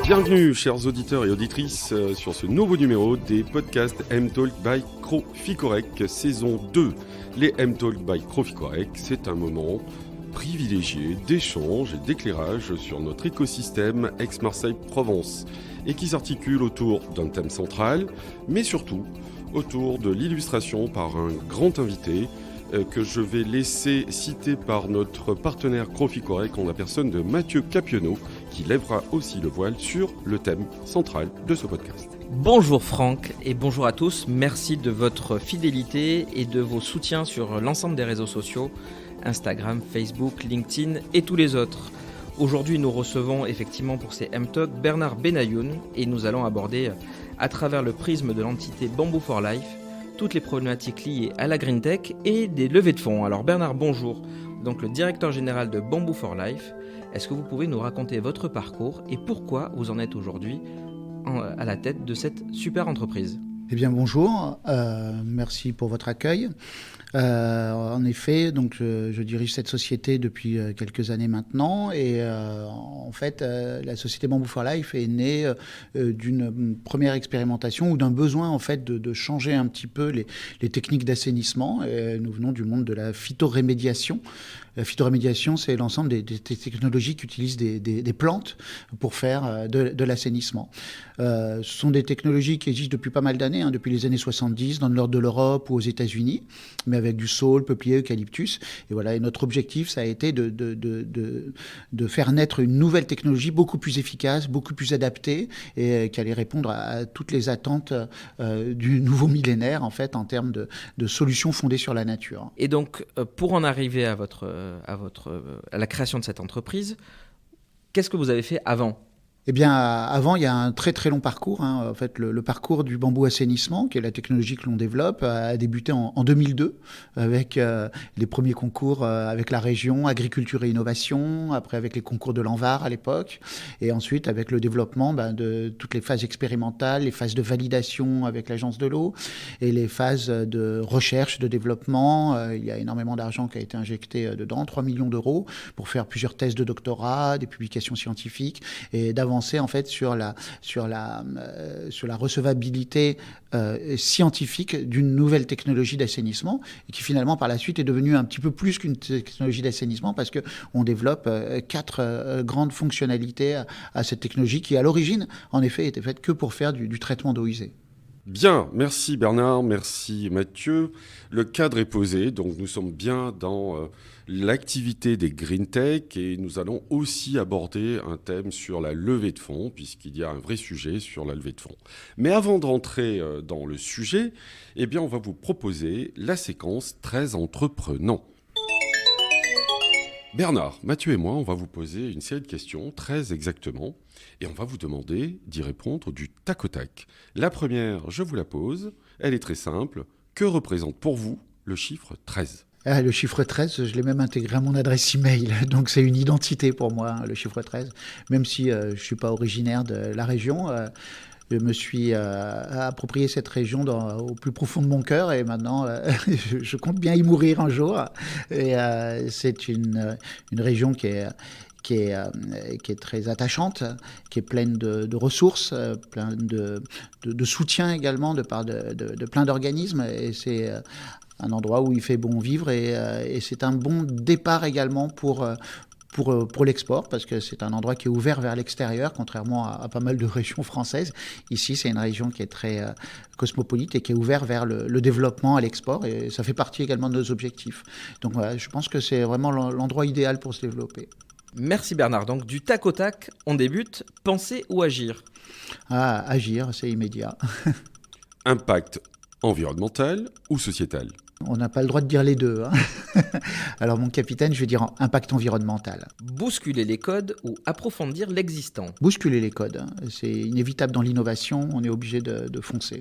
Bienvenue, chers auditeurs et auditrices, sur ce nouveau numéro des podcasts M-Talk by Croficorec, saison 2. Les M-Talk by Croficorec, c'est un moment privilégié d'échange et d'éclairage sur notre écosystème Aix-Marseille-Provence et qui s'articule autour d'un thème central, mais surtout autour de l'illustration par un grand invité que je vais laisser citer par notre partenaire Croficorec en la personne de Mathieu Capionneau, qui lèvera aussi le voile sur le thème central de ce podcast. Bonjour Franck et bonjour à tous, merci de votre fidélité et de vos soutiens sur l'ensemble des réseaux sociaux, Instagram, Facebook, LinkedIn et tous les autres. Aujourd'hui nous recevons effectivement pour ces M-Talk Bernard Benayoun et nous allons aborder à travers le prisme de l'entité Bamboo for Life toutes les problématiques liées à la Green Tech et des levées de fonds. Alors Bernard, bonjour, donc le directeur général de Bamboo for Life. Est-ce que vous pouvez nous raconter votre parcours et pourquoi vous en êtes aujourd'hui à la tête de cette super entreprise ? Eh bien bonjour, merci pour votre accueil. En effet, donc je dirige cette société depuis quelques années maintenant et en fait la société Bamboo for Life est née d'une première expérimentation ou d'un besoin en fait de changer un petit peu les techniques d'assainissement. Nous venons du monde de la phytorémédiation. La phytorémédiation, c'est l'ensemble des technologies qui utilisent des plantes pour faire de l'assainissement. Ce sont des technologies qui existent depuis pas mal d'années, depuis les années 70 dans le nord de l'Europe ou aux États-Unis, mais avec du saule, peuplier, eucalyptus. Et voilà. Et notre objectif, ça a été de faire naître une nouvelle technologie beaucoup plus efficace, beaucoup plus adaptée et qui allait répondre à toutes les attentes du nouveau millénaire, en fait, en termes de solutions fondées sur la nature. Et donc, pour en arriver à la création de cette entreprise, qu'est-ce que vous avez fait avant ? Eh bien, avant, il y a un très très long parcours. En fait, le parcours du bambou assainissement, qui est la technologie que l'on développe, a débuté en 2002 avec les premiers concours avec la région Agriculture et Innovation, après avec les concours de l'ANVAR à l'époque, et ensuite avec le développement de toutes les phases expérimentales, les phases de validation avec l'Agence de l'eau et les phases de recherche, de développement. Il y a énormément d'argent qui a été injecté dedans, 3 millions d'euros, pour faire plusieurs thèses de doctorat, des publications scientifiques et d'avancer en fait sur la recevabilité scientifique d'une nouvelle technologie d'assainissement et qui finalement par la suite est devenue un petit peu plus qu'une technologie d'assainissement parce qu'on développe 4 grandes fonctionnalités à cette technologie qui à l'origine en effet était faite que pour faire du traitement d'eau usée. Bien, merci Bernard, merci Mathieu. Le cadre est posé, donc nous sommes bien dans l'activité des Green Tech et nous allons aussi aborder un thème sur la levée de fonds, puisqu'il y a un vrai sujet sur la levée de fonds. Mais avant de rentrer dans le sujet, eh bien, on va vous proposer la séquence très entreprenant. Bernard, Mathieu et moi, on va vous poser une série de questions, très exactement, et on va vous demander d'y répondre du tac au tac. La première, je vous la pose, elle est très simple. Que représente pour vous le chiffre 13 ? Le chiffre 13, je l'ai même intégré à mon adresse email, donc c'est une identité pour moi, le chiffre 13, même si je ne suis pas originaire de la région. Je me suis approprié cette région au plus profond de mon cœur et maintenant je compte bien y mourir un jour. Et c'est une région qui est très attachante, qui est pleine de ressources, pleine de soutien également de part de plein d'organismes. Et c'est un endroit où il fait bon vivre et c'est un bon départ également pour l'export, parce que c'est un endroit qui est ouvert vers l'extérieur, contrairement à pas mal de régions françaises. Ici, c'est une région qui est très cosmopolite et qui est ouverte vers le développement à l'export, et ça fait partie également de nos objectifs. Donc voilà, je pense que c'est vraiment l'endroit idéal pour se développer. Merci Bernard. Donc du tac au tac, on débute. Penser ou agir ? Agir, c'est immédiat. Impact environnemental ou sociétal ? On n'a pas le droit de dire les deux. Alors mon capitaine, je vais dire impact environnemental. Bousculer les codes ou approfondir l'existant ? Bousculer les codes, c'est inévitable dans l'innovation, on est obligé de foncer.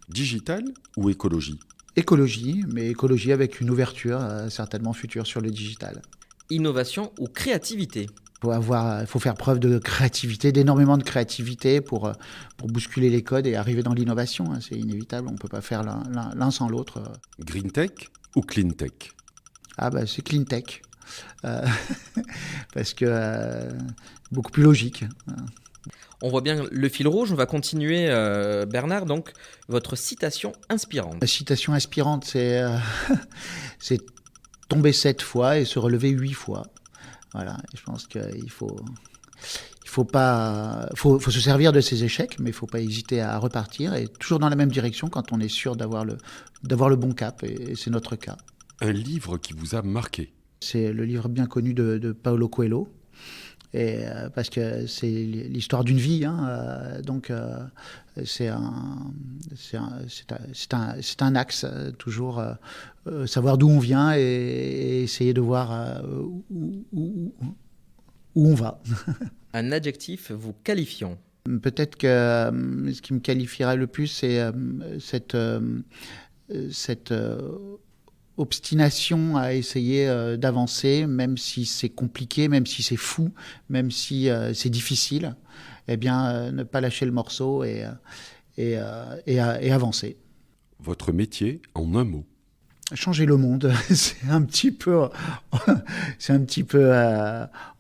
Digital ou écologie ? Écologie, mais écologie avec une ouverture certainement future sur le digital. Innovation ou créativité ? Il faut faire preuve de créativité, d'énormément de créativité pour bousculer les codes et arriver dans l'innovation. C'est inévitable, on ne peut pas faire l'un sans l'autre. Green Tech ou Clean Tech ? C'est Clean Tech. Parce que beaucoup plus logique. On voit bien le fil rouge. On va continuer, Bernard. Donc, votre citation inspirante. La citation inspirante, c'est tomber 7 fois et se relever 8 fois. Voilà, et je pense qu'il faut se servir de ses échecs, mais il ne faut pas hésiter à repartir et toujours dans la même direction quand on est sûr d'avoir le bon cap, et c'est notre cas. Un livre qui vous a marqué? C'est le livre bien connu de Paulo Coelho, et, parce que c'est l'histoire d'une vie, donc c'est un axe, toujours savoir d'où on vient et essayer de voir où on va. Un adjectif vous qualifiant. Peut-être que ce qui me qualifierait le plus, c'est cette obstination à essayer d'avancer, même si c'est compliqué, même si c'est fou, même si c'est difficile. Eh bien, ne pas lâcher le morceau et avancer. Votre métier en un mot? Changer le monde, c'est un petit peu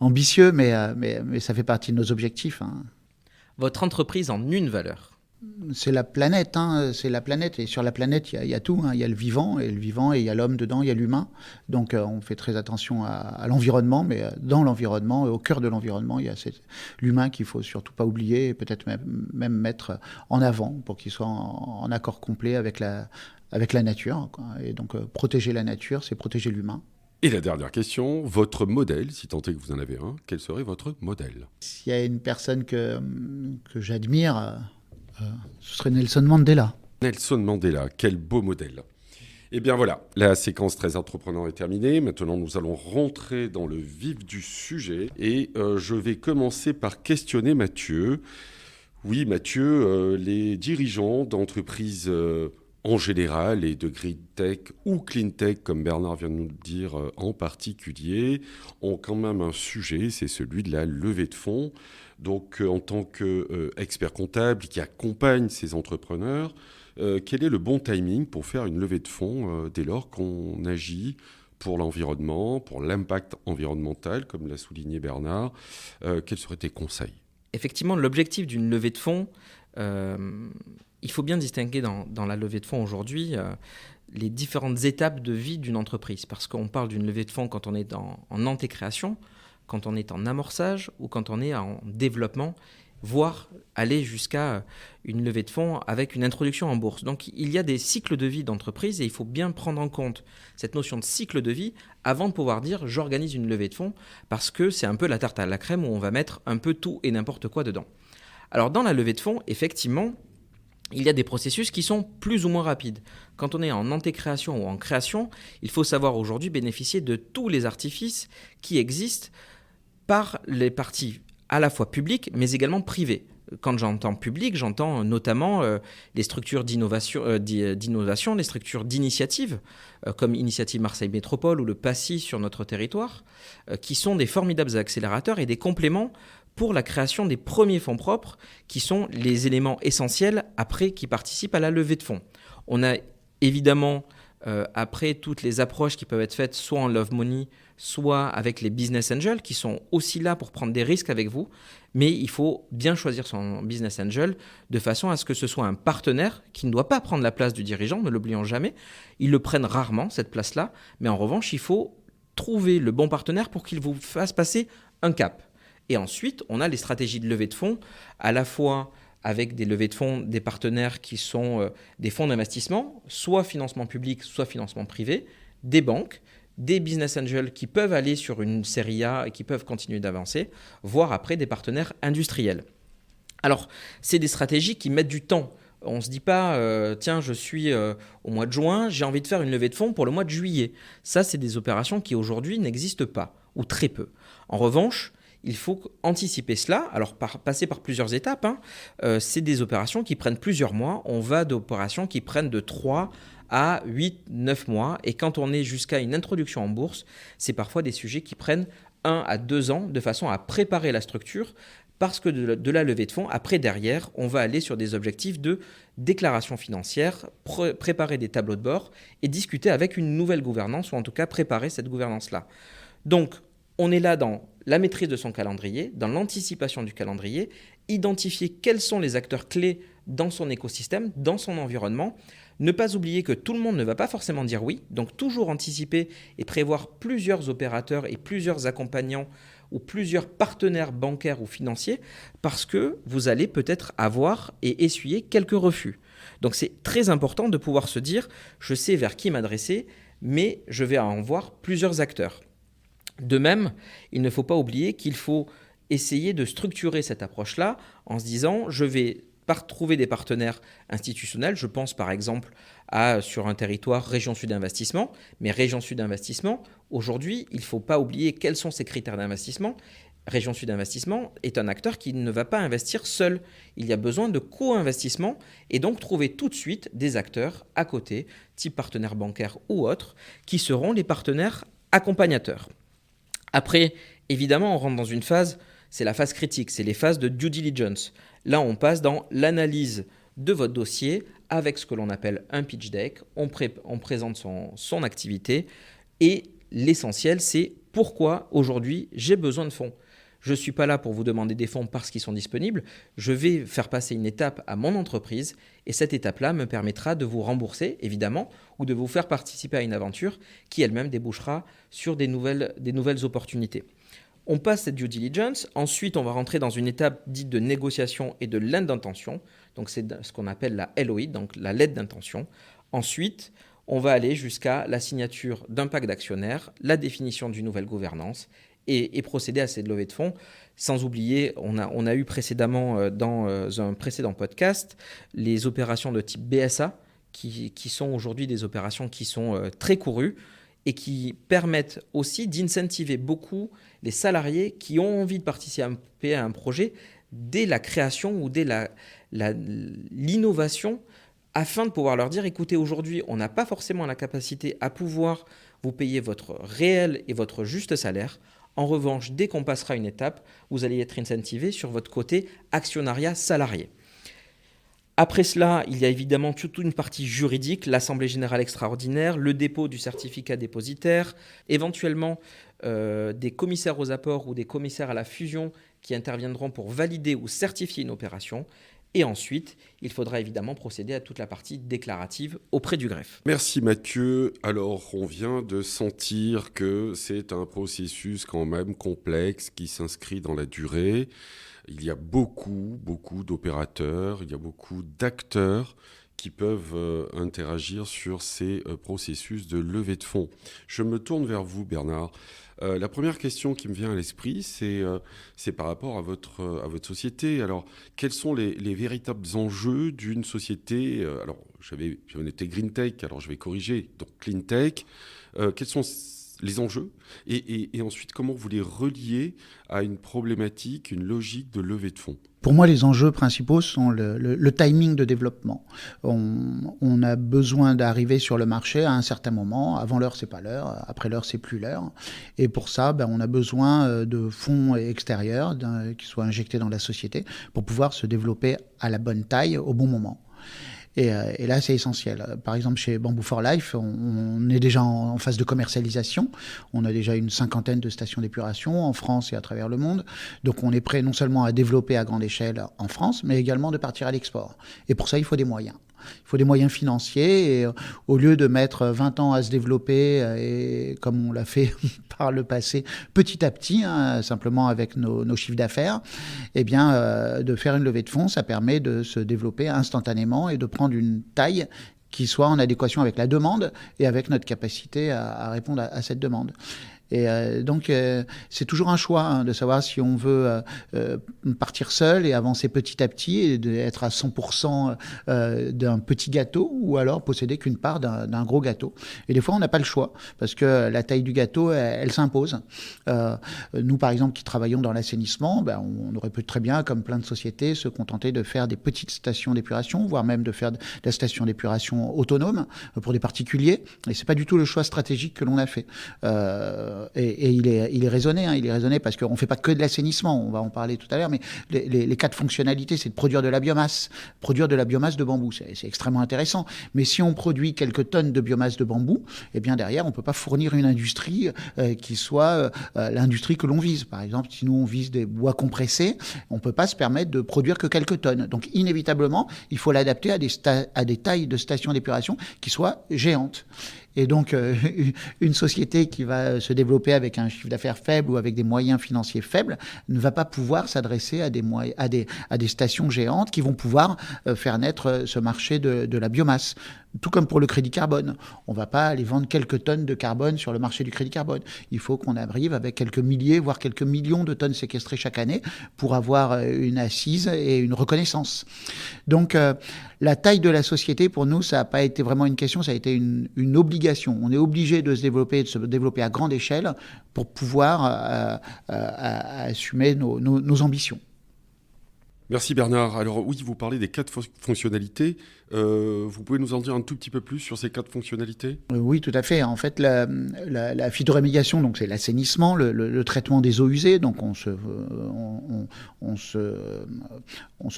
ambitieux, mais ça fait partie de nos objectifs. Votre entreprise en une valeur? C'est la planète, c'est la planète. Et sur la planète, il y a tout. Il y a le vivant, et il y a l'homme dedans, il y a l'humain. Donc on fait très attention à l'environnement, mais dans l'environnement, au cœur de l'environnement, il y a l'humain qu'il ne faut surtout pas oublier, et peut-être même mettre en avant pour qu'il soit en accord complet avec la nature, quoi. Et donc protéger la nature, c'est protéger l'humain. Et la dernière question, votre modèle, si tant est que vous en avez un, quel serait votre modèle? S'il y a une personne que j'admire, ce serait Nelson Mandela. Nelson Mandela, quel beau modèle. Eh bien voilà, la séquence très entrepreneur est terminée. Maintenant, nous allons rentrer dans le vif du sujet. Et je vais commencer par questionner Mathieu. Oui, Mathieu, les dirigeants d'entreprises en général et de green tech ou clean tech, comme Bernard vient de nous le dire en particulier, ont quand même un sujet, c'est celui de la levée de fonds. Donc, en tant qu'expert comptable qui accompagne ces entrepreneurs, quel est le bon timing pour faire une levée de fonds dès lors qu'on agit pour l'environnement, pour l'impact environnemental, comme l'a souligné Bernard? Quels seraient tes conseils? Effectivement, l'objectif d'une levée de fonds, il faut bien distinguer dans la levée de fonds aujourd'hui les différentes étapes de vie d'une entreprise. Parce qu'on parle d'une levée de fonds quand on est en antécréation, quand on est en amorçage ou quand on est en développement, voire aller jusqu'à une levée de fonds avec une introduction en bourse. Donc il y a des cycles de vie d'entreprise et il faut bien prendre en compte cette notion de cycle de vie avant de pouvoir dire j'organise une levée de fonds, parce que c'est un peu la tarte à la crème où on va mettre un peu tout et n'importe quoi dedans. Alors dans la levée de fonds, effectivement, il y a des processus qui sont plus ou moins rapides. Quand on est en antécréation ou en création, il faut savoir aujourd'hui bénéficier de tous les artifices qui existent par les parties à la fois publiques mais également privées. Quand j'entends public, j'entends notamment les structures d'innovation, les structures d'initiative, comme Initiative Marseille Métropole ou le PACI sur notre territoire, qui sont des formidables accélérateurs et des compléments pour la création des premiers fonds propres, qui sont les éléments essentiels après qui participent à la levée de fonds. On a évidemment, après, toutes les approches qui peuvent être faites soit en love money, soit avec les business angels, qui sont aussi là pour prendre des risques avec vous. Mais il faut bien choisir son business angel de façon à ce que ce soit un partenaire qui ne doit pas prendre la place du dirigeant, ne l'oublions jamais. Ils le prennent rarement, cette place-là. Mais en revanche, il faut trouver le bon partenaire pour qu'il vous fasse passer un cap. Et ensuite, on a les stratégies de levée de fonds, à la fois avec des levées de fonds, des partenaires qui sont des fonds d'investissement, soit financement public, soit financement privé, des banques, des business angels qui peuvent aller sur une série A et qui peuvent continuer d'avancer, voire après des partenaires industriels. Alors, c'est des stratégies qui mettent du temps. On ne se dit pas, tiens, je suis au mois de juin, j'ai envie de faire une levée de fonds pour le mois de juillet. Ça, c'est des opérations qui aujourd'hui n'existent pas, ou très peu. En revanche, il faut anticiper cela, alors passer par plusieurs étapes. C'est des opérations qui prennent plusieurs mois. On va d'opérations qui prennent de 3 à 8, 9 mois. Et quand on est jusqu'à une introduction en bourse, c'est parfois des sujets qui prennent 1 à 2 ans de façon à préparer la structure, parce que de la levée de fonds, après derrière, on va aller sur des objectifs de déclaration financière, préparer des tableaux de bord et discuter avec une nouvelle gouvernance, ou en tout cas préparer cette gouvernance-là. Donc, On est là dans la maîtrise de son calendrier, dans l'anticipation du calendrier, identifier quels sont les acteurs clés dans son écosystème, dans son environnement. Ne pas oublier que tout le monde ne va pas forcément dire oui, donc toujours anticiper et prévoir plusieurs opérateurs et plusieurs accompagnants ou plusieurs partenaires bancaires ou financiers parce que vous allez peut-être avoir et essuyer quelques refus. Donc c'est très important de pouvoir se dire je sais vers qui m'adresser, mais je vais en voir plusieurs acteurs. De même, il ne faut pas oublier qu'il faut essayer de structurer cette approche-là en se disant je vais trouver des partenaires institutionnels. Je pense par exemple sur un territoire Région Sud Investissement. Mais Région Sud Investissement, aujourd'hui, il ne faut pas oublier quels sont ses critères d'investissement. Région Sud Investissement est un acteur qui ne va pas investir seul. Il y a besoin de co-investissement et donc trouver tout de suite des acteurs à côté, type partenaires bancaires ou autres, qui seront les partenaires accompagnateurs. Après, évidemment, on rentre dans une phase, c'est la phase critique, c'est les phases de due diligence. Là, on passe dans l'analyse de votre dossier avec ce que l'on appelle un pitch deck. On présente son activité et l'essentiel, c'est pourquoi aujourd'hui j'ai besoin de fonds. Je ne suis pas là pour vous demander des fonds parce qu'ils sont disponibles. Je vais faire passer une étape à mon entreprise et cette étape-là me permettra de vous rembourser, évidemment, ou de vous faire participer à une aventure qui elle-même débouchera sur des nouvelles opportunités. On passe cette due diligence. Ensuite, on va rentrer dans une étape dite de négociation et de lettre d'intention. Donc, c'est ce qu'on appelle la LOI, donc la lettre d'intention. Ensuite, on va aller jusqu'à la signature d'un pacte d'actionnaires, la définition d'une nouvelle gouvernance et procéder à cette levée de fonds. Sans oublier, on a eu précédemment dans un précédent podcast les opérations de type BSA qui sont aujourd'hui des opérations qui sont très courues et qui permettent aussi d'incentiver beaucoup les salariés qui ont envie de participer à un projet dès la création ou dès l'innovation afin de pouvoir leur dire, écoutez, aujourd'hui, on n'a pas forcément la capacité à pouvoir vous payer votre réel et votre juste salaire. En revanche, dès qu'on passera une étape, vous allez être incentivé sur votre côté actionnariat salarié. Après cela, il y a évidemment toute une partie juridique, l'Assemblée générale extraordinaire, le dépôt du certificat dépositaire, éventuellement des commissaires aux apports ou des commissaires à la fusion qui interviendront pour valider ou certifier une opération. Et ensuite, il faudra évidemment procéder à toute la partie déclarative auprès du greffe. Merci Mathieu. Alors, on vient de sentir que c'est un processus quand même complexe qui s'inscrit dans la durée. Il y a beaucoup d'opérateurs, il y a beaucoup d'acteurs qui peuvent interagir sur ces processus de levée de fonds. Je me tourne vers vous, Bernard. La première question qui me vient à l'esprit, c'est par rapport à votre société. Alors, quels sont les véritables enjeux d'une société alors, j'avais noté Green Tech, alors je vais corriger, donc Clean Tech. Quels sont les enjeux et ensuite, comment vous les reliez à une problématique, une logique de levée de fonds ? Pour moi, les enjeux principaux sont le timing de développement. On a besoin d'arriver sur le marché à un certain moment. Avant l'heure, c'est pas l'heure. Après l'heure, c'est plus l'heure. Et pour ça, on a besoin de fonds extérieurs qui soient injectés dans la société pour pouvoir se développer à la bonne taille au bon moment. Et là, c'est essentiel. Par exemple, chez Bamboo for Life, on est déjà en phase de commercialisation. On a déjà une 50aine de stations d'épuration en France et à travers le monde. Donc, on est prêt non seulement à développer à grande échelle en France, mais également de partir à l'export. Et pour ça, il faut des moyens. Il faut des moyens financiers et au lieu de mettre 20 ans à se développer et comme on l'a fait par le passé petit à petit, simplement avec nos chiffres d'affaires, eh bien, de faire une levée de fonds, ça permet de se développer instantanément et de prendre une taille qui soit en adéquation avec la demande et avec notre capacité à répondre à cette demande. Et donc, c'est toujours un choix de savoir si on veut partir seul et avancer petit à petit et être à 100% d'un petit gâteau ou alors posséder qu'une part d'un gros gâteau. Et des fois, on n'a pas le choix parce que la taille du gâteau, elle s'impose. Nous, par exemple, qui travaillons dans l'assainissement, on aurait pu très bien, comme plein de sociétés, se contenter de faire des petites stations d'épuration, voire même de faire de la station d'épuration autonome pour des particuliers. Et c'est pas du tout le choix stratégique que l'on a fait. et il est raisonné. Il est raisonné parce qu'on ne fait pas que de l'assainissement. On va en parler tout à l'heure, mais les quatre fonctionnalités, c'est de produire de la biomasse. Produire de la biomasse de bambou, c'est extrêmement intéressant. Mais si on produit quelques tonnes de biomasse de bambou, eh bien derrière, on ne peut pas fournir une industrie qui soit l'industrie que l'on vise. Par exemple, si nous on vise des bois compressés, on ne peut pas se permettre de produire que quelques tonnes. Donc inévitablement, il faut l'adapter à des tailles de stations d'épuration qui soient géantes. Et donc, une société qui va se développer avec un chiffre d'affaires faible ou avec des moyens financiers faibles ne va pas pouvoir s'adresser à des stations géantes qui vont pouvoir faire naître ce marché de la biomasse. Tout comme pour le crédit carbone. On ne va pas aller vendre quelques tonnes de carbone sur le marché du crédit carbone. Il faut qu'on arrive avec quelques milliers, voire quelques millions de tonnes séquestrées chaque année pour avoir une assise et une reconnaissance. Donc, la taille de la société, pour nous, ça n'a pas été vraiment une question, ça a été une obligation. On est obligé de se développer à grande échelle pour pouvoir assumer nos ambitions. Merci Bernard. Alors oui, vous parlez des 4 fonctionnalités. Vous pouvez nous en dire un tout petit peu plus sur ces 4 fonctionnalités ? Oui, tout à fait. En fait, la phytoremédiation, donc c'est l'assainissement, le traitement des eaux usées. Donc on se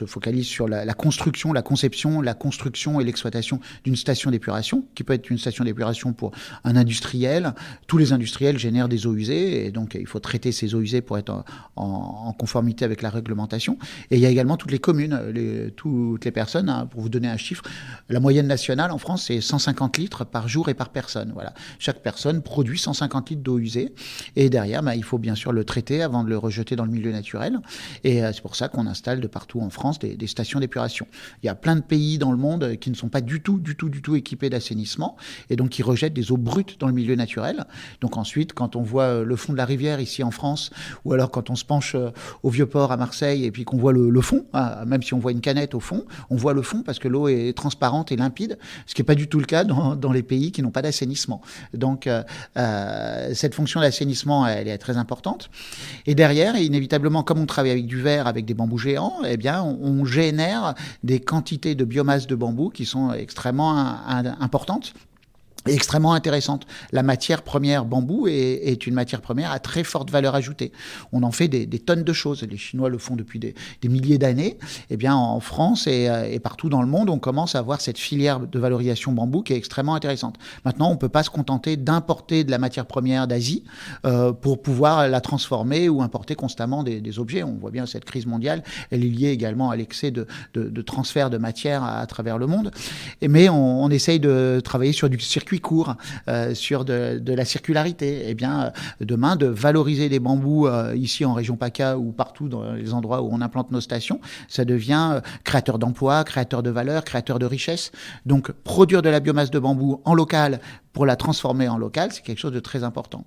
focalise sur la construction, la conception, la construction et l'exploitation d'une station d'épuration, qui peut être une station d'épuration pour un industriel. Tous les industriels génèrent des eaux usées, et donc il faut traiter ces eaux usées pour être en conformité avec la réglementation. Et il y a également toutes les communes, toutes les personnes. Pour vous donner un chiffre, la moyenne nationale en France, c'est 150 litres par jour et par personne. Voilà. Chaque personne produit 150 litres d'eau usée. Et derrière, il faut bien sûr le traiter avant de le rejeter dans le milieu naturel. Et c'est pour ça qu'on installe de partout en France des stations d'épuration. Il y a plein de pays dans le monde qui ne sont pas du tout équipés d'assainissement et donc qui rejettent des eaux brutes dans le milieu naturel. Donc ensuite, quand on voit le fond de la rivière ici en France, ou alors quand on se penche au Vieux-Port à Marseille et puis qu'on voit le fond, même si on voit une canette au fond, on voit le fond parce que l'eau est transparente et limpide, ce qui n'est pas du tout le cas dans les pays qui n'ont pas d'assainissement. Donc cette fonction d'assainissement, elle est très importante. Et derrière, inévitablement, comme on travaille avec du verre, avec des bambous géants, eh bien, on génère des quantités de biomasse de bambou qui sont extrêmement importantes et extrêmement intéressante. La matière première bambou est une matière première à très forte valeur ajoutée. On en fait des tonnes de choses. Les Chinois le font depuis des milliers d'années. Eh bien, en France et partout dans le monde, on commence à avoir cette filière de valorisation bambou qui est extrêmement intéressante. Maintenant, on ne peut pas se contenter d'importer de la matière première d'Asie pour pouvoir la transformer ou importer constamment des objets. On voit bien cette crise mondiale. Elle est liée également à l'excès de transfert de matière à travers le monde. Mais on essaye de travailler sur du circuit court, sur de la circularité. Eh bien, demain, de valoriser les bambous ici en région PACA ou partout dans les endroits où on implante nos stations, ça devient créateur d'emplois, créateur de valeur, créateur de richesse. Donc, produire de la biomasse de bambou en local pour la transformer en local, c'est quelque chose de très important.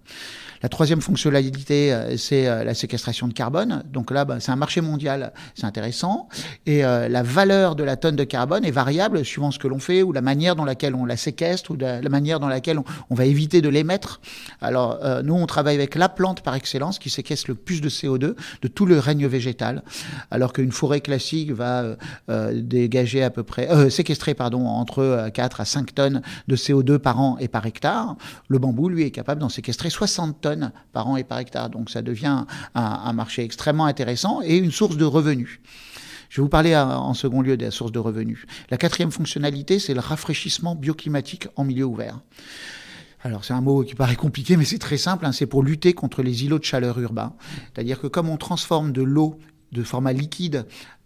La troisième fonctionnalité, c'est la séquestration de carbone. Donc là, c'est un marché mondial, c'est intéressant. Et la valeur de la tonne de carbone est variable suivant ce que l'on fait ou la manière dans laquelle on la séquestre ou la manière dans laquelle on va éviter de l'émettre. Alors, nous, on travaille avec la plante par excellence qui séquestre le plus de CO2 de tout le règne végétal, alors qu'une forêt classique va dégager à peu près, séquestrer entre 4 à 5 tonnes de CO2 par an et par hectare. Le bambou, lui, est capable d'en séquestrer 60 tonnes par an et par hectare. Donc ça devient un marché extrêmement intéressant et une source de revenus. Je vais vous parler en second lieu de la source de revenus. La quatrième fonctionnalité, c'est le rafraîchissement bioclimatique en milieu ouvert. Alors c'est un mot qui paraît compliqué, mais c'est très simple, c'est pour lutter contre les îlots de chaleur urbains. C'est-à-dire que comme on transforme de l'eau de format liquide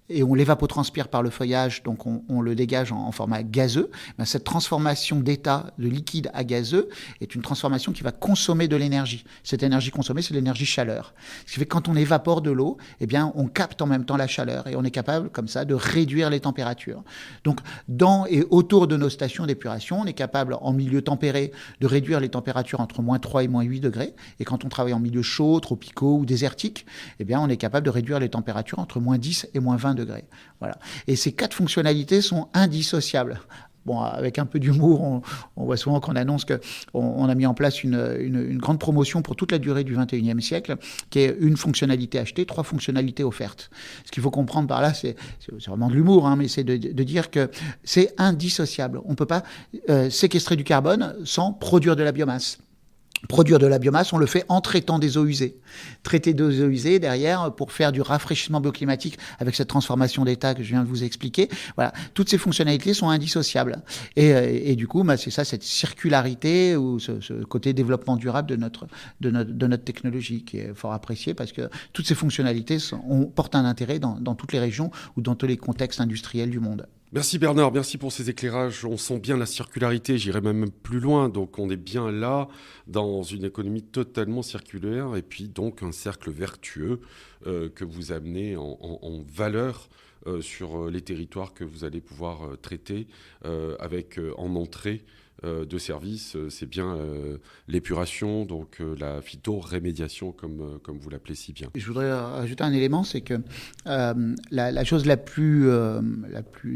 et on l'évapotranspire par le feuillage, donc on le dégage en format gazeux. Cette transformation d'état de liquide à gazeux est une transformation qui va consommer de l'énergie. Cette énergie consommée, c'est l'énergie chaleur. Ce qui fait que quand on évapore de l'eau, eh bien, on capte en même temps la chaleur et on est capable, comme ça, de réduire les températures. Donc, dans et autour de nos stations d'épuration, on est capable, en milieu tempéré, de réduire les températures entre moins 3 et moins 8 degrés. Et quand on travaille en milieu chaud, tropicaux ou désertiques, eh bien, on est capable de réduire les températures entre moins 10 et moins 20 degrés. Voilà. Et ces 4 fonctionnalités sont indissociables. Bon, avec un peu d'humour, on voit souvent qu'on annonce qu'on a mis en place une grande promotion pour toute la durée du 21e siècle, qui est une fonctionnalité achetée, 3 fonctionnalités offertes. Ce qu'il faut comprendre par là, c'est vraiment de l'humour, mais c'est de dire que c'est indissociable. On ne peut pas séquestrer du carbone sans produire de la biomasse. produire de la biomasse, on le fait en traitant des eaux usées. Traiter des eaux usées, derrière, pour faire du rafraîchissement bioclimatique avec cette transformation d'état que je viens de vous expliquer. Voilà, toutes ces fonctionnalités sont indissociables. Et du coup, c'est ça, cette circularité ou ce côté développement durable de notre technologie qui est fort apprécié parce que toutes ces fonctionnalités portent un intérêt dans toutes les régions ou dans tous les contextes industriels du monde. Merci Bernard, merci pour ces éclairages. On sent bien la circularité, j'irai même plus loin. Donc on est bien là dans une économie totalement circulaire et puis donc un cercle vertueux que vous amenez en valeur sur les territoires que vous allez pouvoir traiter avec en entrée de services, c'est bien l'épuration, donc la phytorémédiation, comme vous l'appelez si bien. Je voudrais ajouter un élément, c'est que la chose la plus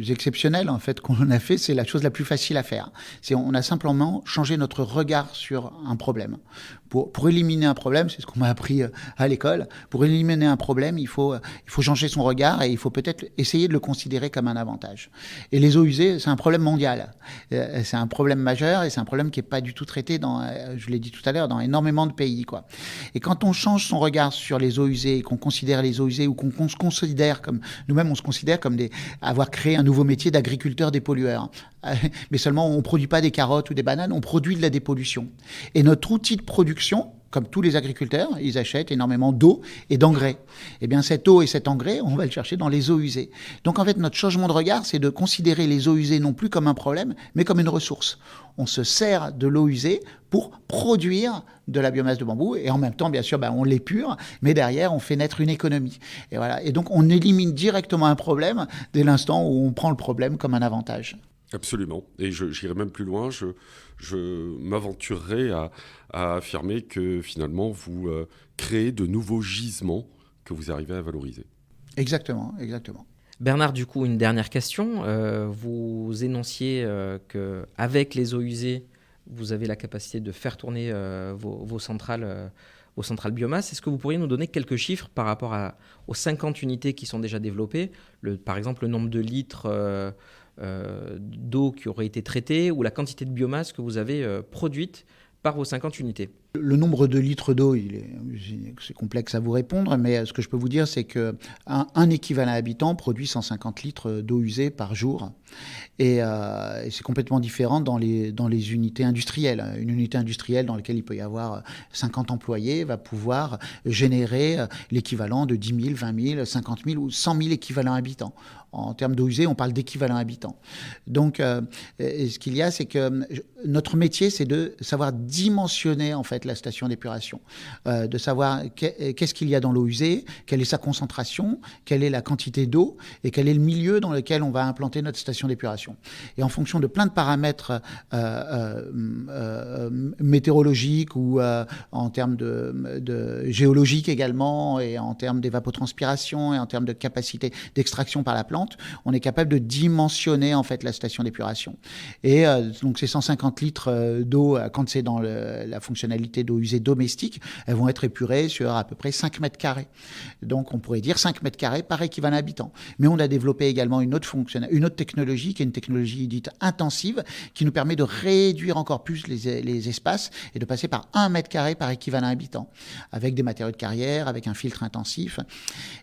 exceptionnelle en fait qu'on a fait, c'est la chose la plus facile à faire. On a simplement changé notre regard sur un problème. Pour éliminer un problème, c'est ce qu'on m'a appris à l'école. Pour éliminer un problème, il faut changer son regard et il faut peut-être essayer de le considérer comme un avantage. Et les eaux usées, c'est un problème mondial. C'est un problème majeur et c'est un problème qui n'est pas du tout traité je l'ai dit tout à l'heure, dans énormément de pays, quoi. Et quand on change son regard sur les eaux usées et qu'on considère les eaux usées ou qu'on se considère comme, nous-mêmes on se considère comme avoir créé un nouveau métier d'agriculteur dépollueur. Mais seulement on ne produit pas des carottes ou des bananes, on produit de la dépollution. Et notre outil de production, comme tous les agriculteurs, ils achètent énormément d'eau et d'engrais. Eh bien, cette eau et cet engrais, on va le chercher dans les eaux usées. Donc, en fait, notre changement de regard, c'est de considérer les eaux usées non plus comme un problème, mais comme une ressource. On se sert de l'eau usée pour produire de la biomasse de bambou et en même temps, bien sûr, on l'épure, mais derrière, on fait naître une économie. Et voilà. Et donc, on élimine directement un problème dès l'instant où on prend le problème comme un avantage. Absolument. Et j'irai même plus loin. Je m'aventurerai à affirmer que finalement, vous créez de nouveaux gisements que vous arrivez à valoriser. Exactement, exactement. Bernard, du coup, une dernière question. Vous énonciez qu'avec les eaux usées, vous avez la capacité de faire tourner vos centrales biomasse. Est-ce que vous pourriez nous donner quelques chiffres par rapport aux 50 unités qui sont déjà développées, par exemple le nombre de litres d'eau qui aurait été traitée ou la quantité de biomasse que vous avez produite par vos 50 unités? Le nombre de litres d'eau, c'est complexe à vous répondre, mais ce que je peux vous dire, c'est qu'un équivalent habitant produit 150 litres d'eau usée par jour. Et c'est complètement différent dans les unités industrielles. Une unité industrielle dans laquelle il peut y avoir 50 employés va pouvoir générer l'équivalent de 10 000, 20 000, 50 000 ou 100 000 équivalents habitants. En termes d'eau usée, on parle d'équivalent habitant. Donc, ce qu'il y a, c'est que notre métier, c'est de savoir dimensionner en fait la station d'épuration, de savoir qu'est-ce qu'il y a dans l'eau usée, quelle est sa concentration, quelle est la quantité d'eau et quel est le milieu dans lequel on va implanter notre station d'épuration. Et en fonction de plein de paramètres météorologiques ou en termes de géologique également et en termes d'évapotranspiration et en termes de capacité d'extraction par la plante, on est capable de dimensionner en fait la station d'épuration. Et donc ces 150 litres d'eau, quand c'est dans la fonctionnalité d'eau usée domestique, elles vont être épurées sur à peu près 5 mètres carrés. Donc on pourrait dire 5 mètres carrés par équivalent habitant. Mais on a développé également une autre technologie qui est une technologie dite intensive qui nous permet de réduire encore plus les espaces et de passer par 1 mètre carré par équivalent habitant avec des matériaux de carrière, avec un filtre intensif.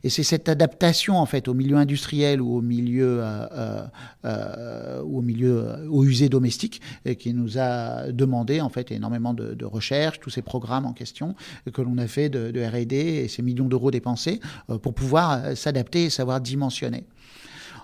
Et c'est cette adaptation en fait au milieu industriel ou au milieu eau usée domestique qui nous a demandé en fait énormément de recherche, tous ces programmes en question que l'on a fait de R&D et ces millions d'euros dépensés pour pouvoir s'adapter et savoir dimensionner.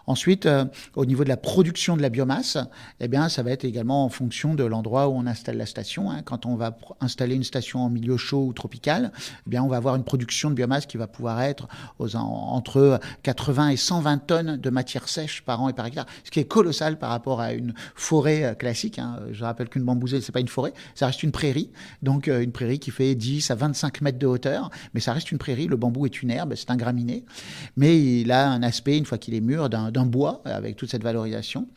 Ensuite, au niveau de la production de la biomasse, eh bien, ça va être également en fonction de l'endroit où on installe la station. Quand on va installer une station en milieu chaud ou tropical, eh bien, on va avoir une production de biomasse qui va pouvoir être entre 80 et 120 tonnes de matière sèche par an et par hectare, ce qui est colossal par rapport à une forêt classique. Je rappelle qu'une bambousée, c'est pas une forêt, ça reste une prairie. Donc, une prairie qui fait 10 à 25 mètres de hauteur, mais ça reste une prairie. Le bambou est une herbe, c'est un graminé, mais il a un aspect, une fois qu'il est mûr, d'un bois avec toute cette valorisation.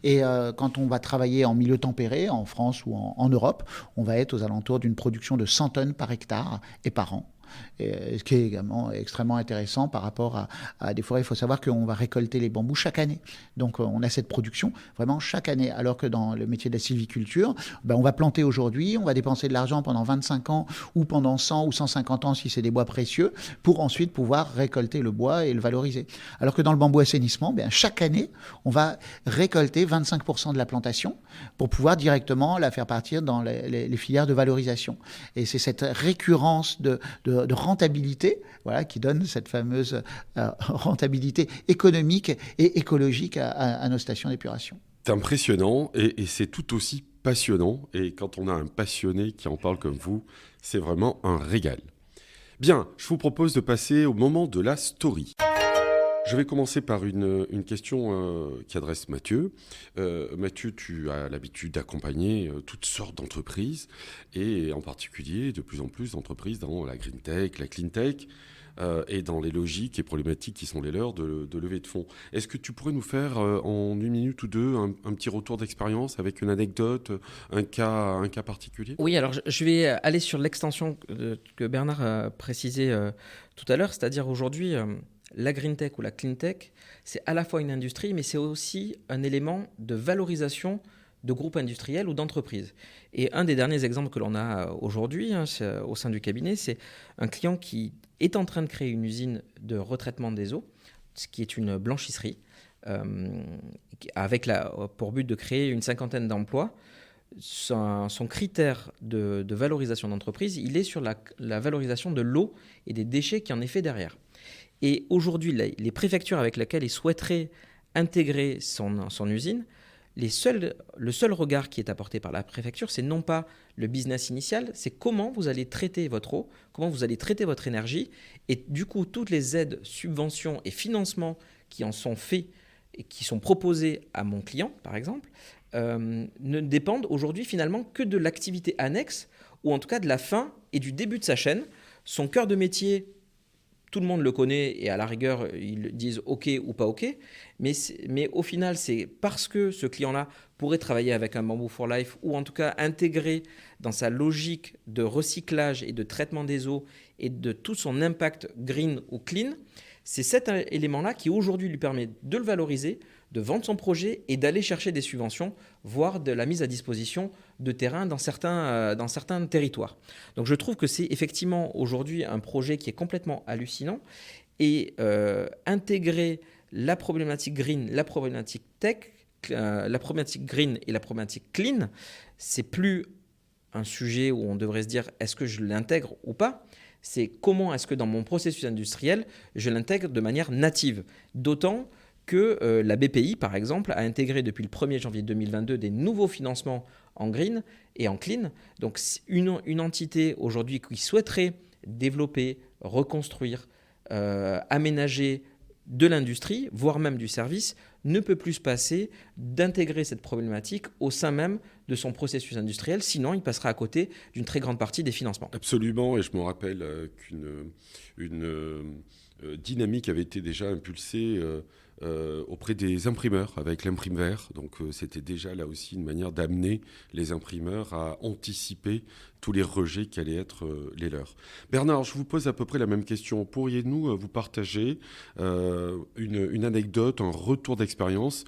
Et quand on va travailler en milieu tempéré, en France ou en Europe, on va être aux alentours d'une production de 100 tonnes par hectare et par an. Et ce qui est également extrêmement intéressant par rapport à des forêts. Il faut savoir qu'on va récolter les bambous chaque année. Donc on a cette production vraiment chaque année. Alors que dans le métier de la sylviculture, on va planter aujourd'hui, on va dépenser de l'argent pendant 25 ans ou pendant 100 ou 150 ans si c'est des bois précieux, pour ensuite pouvoir récolter le bois et le valoriser. Alors que dans le bambou assainissement, chaque année, on va récolter 25% de la plantation pour pouvoir directement la faire partir dans les filières de valorisation. Et c'est cette récurrence de rentabilité, voilà, qui donne cette fameuse rentabilité économique et écologique à nos stations d'épuration. C'est impressionnant et c'est tout aussi passionnant. Et quand on a un passionné qui en parle comme vous, c'est vraiment un régal. Bien, je vous propose de passer au moment de la story. Je vais commencer par une question qui adresse Mathieu. Mathieu, tu as l'habitude d'accompagner toutes sortes d'entreprises et en particulier de plus en plus d'entreprises dans la green tech, la clean tech et dans les logiques et problématiques qui sont les leurs de levée de fonds. Est-ce que tu pourrais nous faire en une minute ou deux un petit retour d'expérience avec une anecdote, un cas particulier ? Oui, alors je vais aller sur l'extension que Bernard a précisé tout à l'heure, c'est-à-dire aujourd'hui... La green tech ou la clean tech, c'est à la fois une industrie, mais c'est aussi un élément de valorisation de groupes industriels ou d'entreprises. Et un des derniers exemples que l'on a aujourd'hui au sein du cabinet, c'est un client qui est en train de créer une usine de retraitement des eaux, ce qui est une blanchisserie, avec pour but de créer une 50aine d'emplois. Son critère de valorisation d'entreprise, il est sur la valorisation de l'eau et des déchets qui en est fait derrière. Et aujourd'hui, les préfectures avec lesquelles il souhaiterait intégrer son usine, le seul regard qui est apporté par la préfecture, c'est non pas le business initial, c'est comment vous allez traiter votre eau, comment vous allez traiter votre énergie. Et du coup, toutes les aides, subventions et financements qui en sont faits et qui sont proposés à mon client, par exemple, ne dépendent aujourd'hui finalement que de l'activité annexe, ou en tout cas de la fin et du début de sa chaîne. Son cœur de métier, tout le monde le connaît et à la rigueur, ils disent OK ou pas OK. Mais au final, c'est parce que ce client-là pourrait travailler avec un Bamboo for Life ou en tout cas intégrer dans sa logique de recyclage et de traitement des eaux et de tout son impact green ou clean. C'est cet élément-là qui aujourd'hui lui permet de le valoriser, de vendre son projet et d'aller chercher des subventions, voire de la mise à disposition de terrain dans certains territoires. Donc je trouve que c'est effectivement aujourd'hui un projet qui est complètement hallucinant et intégrer la problématique green, la problématique tech, la problématique green et la problématique clean, c'est plus un sujet où on devrait se dire est-ce que je l'intègre ou pas ? C'est comment est-ce que dans mon processus industriel, je l'intègre de manière native. D'autant que la BPI, par exemple, a intégré depuis le 1er janvier 2022 des nouveaux financements en green et en clean. Donc une entité aujourd'hui qui souhaiterait développer, reconstruire, aménager de l'industrie, voire même du service, ne peut plus se passer d'intégrer cette problématique au sein même de son processus industriel, sinon il passera à côté d'une très grande partie des financements. Absolument, et je me rappelle qu'une dynamique avait été déjà impulsée auprès des imprimeurs avec l'imprime vert. Donc c'était déjà là aussi une manière d'amener les imprimeurs à anticiper tous les rejets qui allaient être les leurs. Bernard, je vous pose à peu près la même question. Pourriez-vous vous partager une anecdote, un retour d'expérience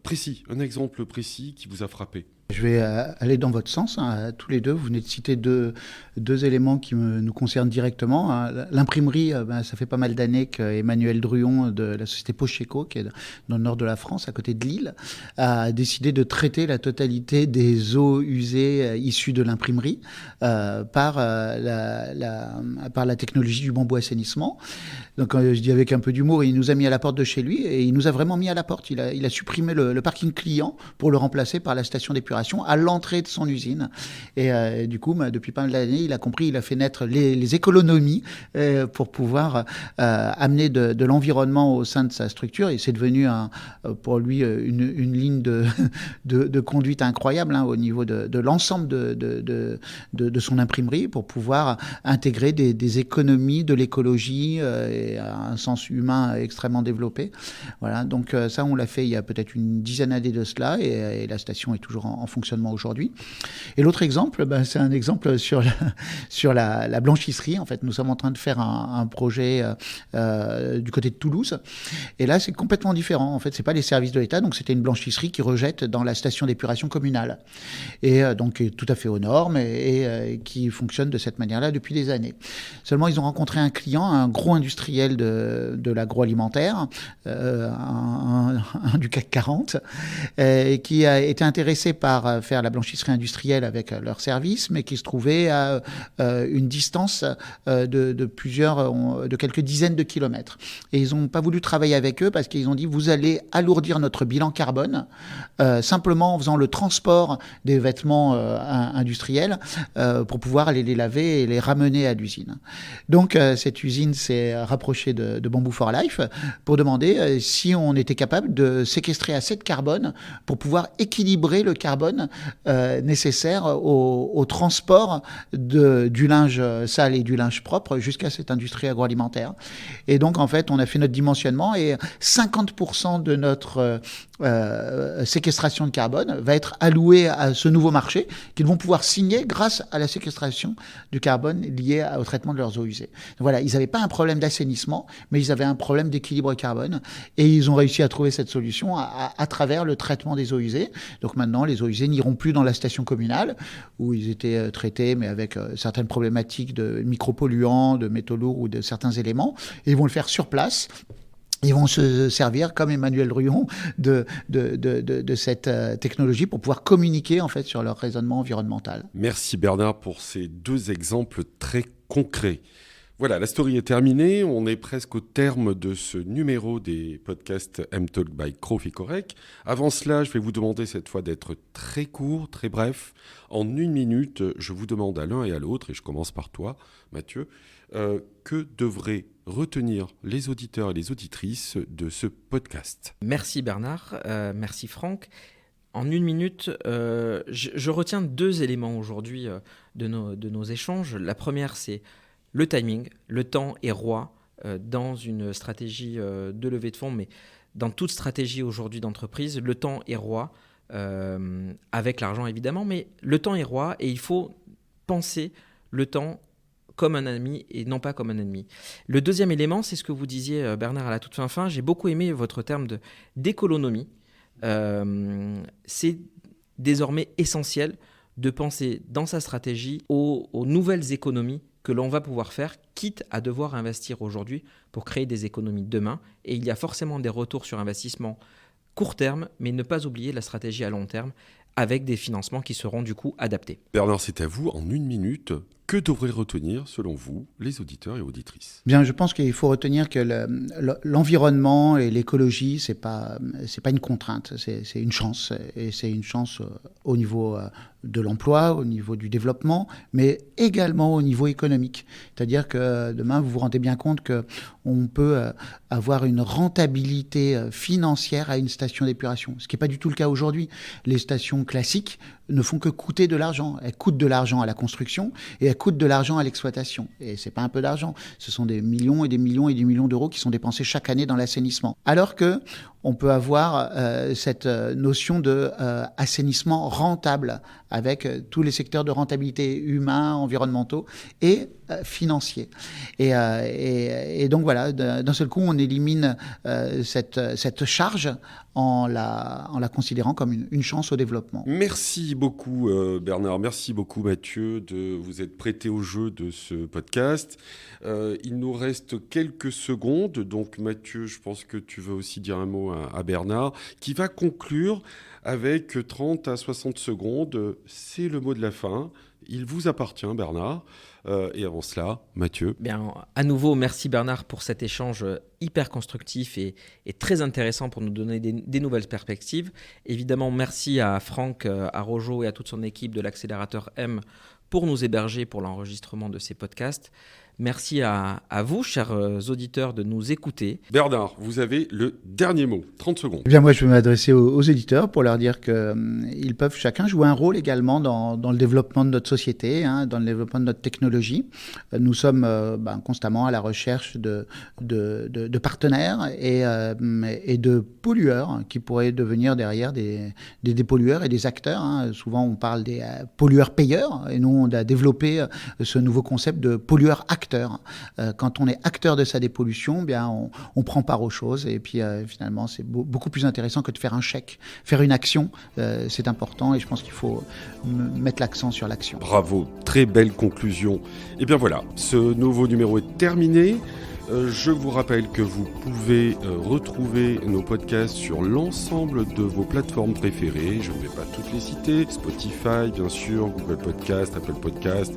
précis, un exemple précis qui vous a frappé ? Je vais aller dans votre sens, tous les deux. Vous venez de citer deux éléments qui nous concernent directement. L'imprimerie, ça fait pas mal d'années qu'Emmanuel Druon de la société Pocheco, qui est dans le nord de la France, à côté de Lille, a décidé de traiter la totalité des eaux usées issues de l'imprimerie par la technologie du bambou assainissement. Donc je dis avec un peu d'humour, il nous a mis à la porte de chez lui et il nous a vraiment mis à la porte. Il a supprimé le parking client pour le remplacer par la station d'épuration à l'entrée de son usine. Et du coup, depuis pas mal d'années, il a compris, il a fait naître les économies pour pouvoir amener de l'environnement au sein de sa structure. Et c'est devenu pour lui une ligne de conduite incroyable au niveau de l'ensemble de son imprimerie pour pouvoir intégrer des économies, de l'écologie et un sens humain extrêmement développé. Voilà, donc ça, on l'a fait il y a peut-être une dizaine d'années de cela et la station est toujours en leur fonctionnement aujourd'hui. Et l'autre exemple, c'est un exemple sur la blanchisserie. En fait, nous sommes en train de faire un projet du côté de Toulouse. Et là, c'est complètement différent. En fait, c'est pas les services de l'État. Donc, c'était une blanchisserie qui rejette dans la station d'épuration communale. Et donc, tout à fait aux normes et qui fonctionne de cette manière-là depuis des années. Seulement, ils ont rencontré un client, un gros industriel de l'agroalimentaire, un du CAC 40, qui a été intéressé par faire la blanchisserie industrielle avec leurs services, mais qui se trouvait à une distance de quelques dizaines de kilomètres. Et ils n'ont pas voulu travailler avec eux parce qu'ils ont dit vous allez alourdir notre bilan carbone simplement en faisant le transport des vêtements industriels pour pouvoir aller les laver et les ramener à l'usine. Donc cette usine s'est rapprochée de Bamboo for Life pour demander si on était capable de séquestrer assez de carbone pour pouvoir équilibrer le carbone nécessaire au transport du linge sale et du linge propre jusqu'à cette industrie agroalimentaire. Et donc, en fait, on a fait notre dimensionnement et 50% de notre séquestration de carbone va être allouée à ce nouveau marché qu'ils vont pouvoir signer grâce à la séquestration du carbone liée au traitement de leurs eaux usées. Donc, voilà, ils n'avaient pas un problème d'assainissement, mais ils avaient un problème d'équilibre carbone et ils ont réussi à trouver cette solution à travers le traitement des eaux usées. Donc maintenant, les eaux usées n'iront plus dans la station communale où ils étaient traités, mais avec certaines problématiques de micropolluants, de métaux lourds ou de certains éléments. Et ils vont le faire sur place. Ils vont se servir, comme Emmanuel Ruon, de cette technologie pour pouvoir communiquer en fait sur leur raisonnement environnemental. Merci Bernard pour ces deux exemples très concrets. Voilà, la story est terminée. On est presque au terme de ce numéro des podcasts mTalk by Croficorec. Avant cela, je vais vous demander cette fois d'être très court, très bref. En 1 minute, je vous demande à l'un et à l'autre, et je commence par toi, Mathieu, que devraient retenir les auditeurs et les auditrices de ce podcast. Merci Bernard, merci Franck. En 1 minute, je retiens 2 éléments aujourd'hui de nos échanges. La première, c'est le timing. Le temps est roi dans une stratégie de levée de fonds, mais dans toute stratégie aujourd'hui d'entreprise, le temps est roi, avec l'argent évidemment, mais le temps est roi et il faut penser le temps comme un ami et non pas comme un ennemi. Le deuxième élément, c'est ce que vous disiez Bernard à la toute fin. J'ai beaucoup aimé votre terme d'économie. C'est désormais essentiel de penser dans sa stratégie aux nouvelles économies que l'on va pouvoir faire, quitte à devoir investir aujourd'hui pour créer des économies demain. Et il y a forcément des retours sur investissement court terme, mais ne pas oublier la stratégie à long terme avec des financements qui seront du coup adaptés. Bernard, c'est à vous. En 1 minute, que devraient retenir, selon vous, les auditeurs et auditrices ? Bien, je pense qu'il faut retenir que l'environnement et l'écologie, c'est pas une contrainte, c'est une chance. Et c'est une chance au niveau de l'emploi, au niveau du développement, mais également au niveau économique. C'est-à-dire que demain, vous vous rendez bien compte qu'on peut avoir une rentabilité financière à une station d'épuration, ce qui n'est pas du tout le cas aujourd'hui. Les stations classiques ne font que coûter de l'argent. Elles coûtent de l'argent à la construction et elles coûtent de l'argent à l'exploitation. Et c'est pas un peu d'argent. Ce sont des millions et des millions et des millions d'euros qui sont dépensés chaque année dans l'assainissement. Alors que on peut avoir cette notion de assainissement rentable avec tous les secteurs de rentabilité humains, environnementaux et financiers. Et donc voilà, d'un seul coup, on élimine cette charge en la considérant comme une chance au développement. Merci beaucoup Bernard, merci beaucoup Mathieu de vous être prêté au jeu de ce podcast. Il nous reste quelques secondes, donc Mathieu, je pense que tu veux aussi dire un mot à Bernard, qui va conclure avec 30 à 60 secondes. C'est le mot de la fin. Il vous appartient, Bernard. Et avant cela, Mathieu. Bien, à nouveau, merci Bernard pour cet échange hyper constructif et très intéressant pour nous donner des nouvelles perspectives. Évidemment, merci à Franck, à Rojo et à toute son équipe de l'accélérateur M pour nous héberger pour l'enregistrement de ces podcasts. Merci à vous, chers auditeurs, de nous écouter. Bernard, vous avez le dernier mot, 30 secondes. Eh bien, moi, je vais m'adresser aux éditeurs pour leur dire qu'ils peuvent chacun jouer un rôle également dans le développement de notre société, dans le développement de notre technologie. Nous sommes constamment à la recherche de partenaires et de pollueurs qui pourraient devenir derrière des dépollueurs et des acteurs. Souvent, on parle des pollueurs-payeurs et nous, on a développé ce nouveau concept de pollueur-acteur. Quand on est acteur de sa dépollution, bien, on prend part aux choses et puis finalement, c'est beaucoup plus intéressant que de faire un chèque. Faire une action, c'est important et je pense qu'il faut mettre l'accent sur l'action. Bravo, très belle conclusion. Et bien voilà, ce nouveau numéro est terminé. Je vous rappelle que vous pouvez retrouver nos podcasts sur l'ensemble de vos plateformes préférées. Je ne vais pas toutes les citer. Spotify, bien sûr, Google Podcast, Apple Podcast.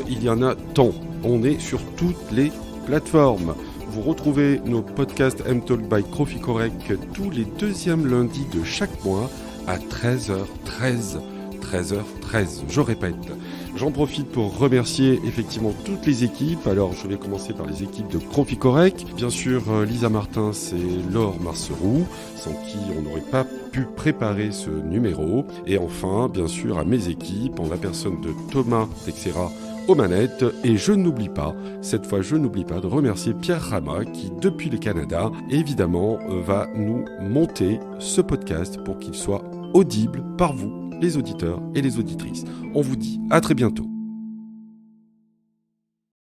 Il y en a tant. On est sur toutes les plateformes. Vous retrouvez nos podcasts M-Talk by Croficorec tous les deuxièmes lundis de chaque mois à 13h13. 13h13, je répète. J'en profite pour remercier effectivement toutes les équipes. Alors je vais commencer par les équipes de Croficorec. Bien sûr Lisa Martins et Laure Marceroux, sans qui on n'aurait pas pu préparer ce numéro. Et enfin, bien sûr, à mes équipes, en la personne de Thomas Texera aux manettes. Et je n'oublie pas, cette fois je n'oublie pas de remercier Pierre Rama qui, depuis le Canada, évidemment, va nous monter ce podcast pour qu'il soit audible par vous, les auditeurs et les auditrices. On vous dit à très bientôt.